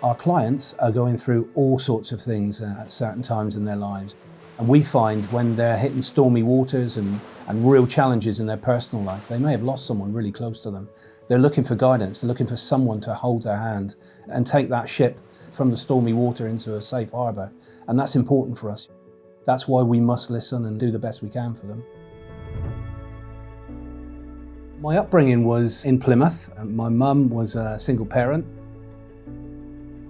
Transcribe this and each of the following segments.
Our clients are going through all sorts of things at certain times in their lives. And we find when they're hitting stormy waters and real challenges in their personal life, they may have lost someone really close to them. They're looking for guidance, they're looking for someone to hold their hand and take that ship from the stormy water into a safe harbour. And that's important for us. That's why we must listen and do the best we can for them. My upbringing was in Plymouth. My mum was a single parent.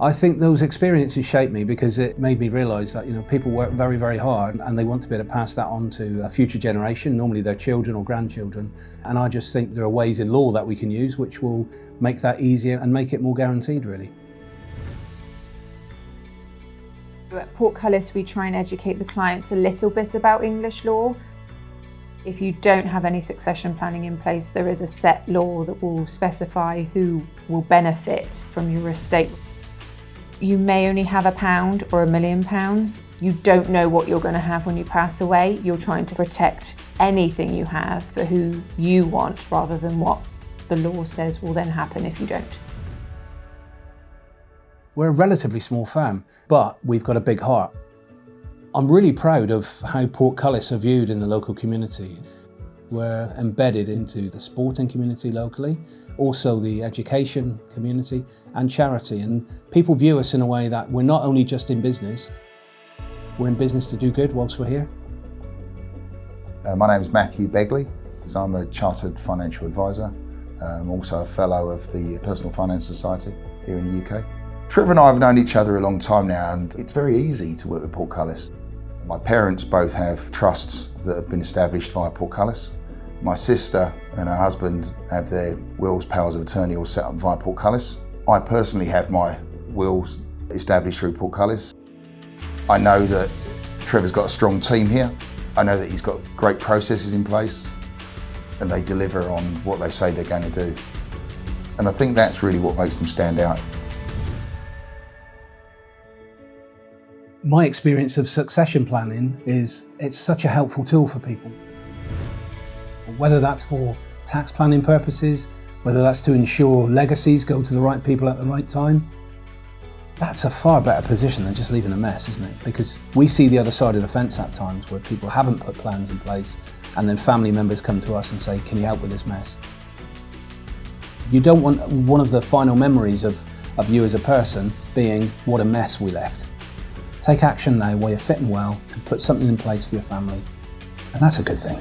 I think those experiences shaped me because it made me realise that people work very, very hard and they want to be able to pass that on to a future generation, normally their children or grandchildren. And I just think there are ways in law that we can use which will make that easier and make it more guaranteed, really. At Portcullis, we try and educate the clients a little bit about English law. If you don't have any succession planning in place, there is a set law that will specify who will benefit from your estate. You may only have £1 or £1 million. You don't know what you're going to have when you pass away. You're trying to protect anything you have for who you want rather than what the law says will then happen if you don't. We're a relatively small firm, but we've got a big heart. I'm really proud of how Portcullis are viewed in the local community. We're embedded into the sporting community locally, also the education community and charity. And people view us in a way that we're not only just in business, we're in business to do good whilst we're here. My name is Matthew Begley. I'm a Chartered Financial Advisor. I'm also a Fellow of the Personal Finance Society here in the UK. Trevor and I have known each other a long time now, and it's very easy to work with Portcullis. My parents both have trusts that have been established via Portcullis. My sister and her husband have their wills, powers of attorney all set up via Portcullis. I personally have my wills established through Portcullis. I know that Trevor's got a strong team here. I know that he's got great processes in place and they deliver on what they say they're going to do. And I think that's really what makes them stand out. My experience of succession planning is it's such a helpful tool for people. Whether that's for tax planning purposes, whether that's to ensure legacies go to the right people at the right time, that's a far better position than just leaving a mess, isn't it? Because we see the other side of the fence at times where people haven't put plans in place and then family members come to us and say, can you help with this mess? You don't want one of the final memories of you as a person being what a mess we left. Take action now while you're fit and well and put something in place for your family, and that's a good thing.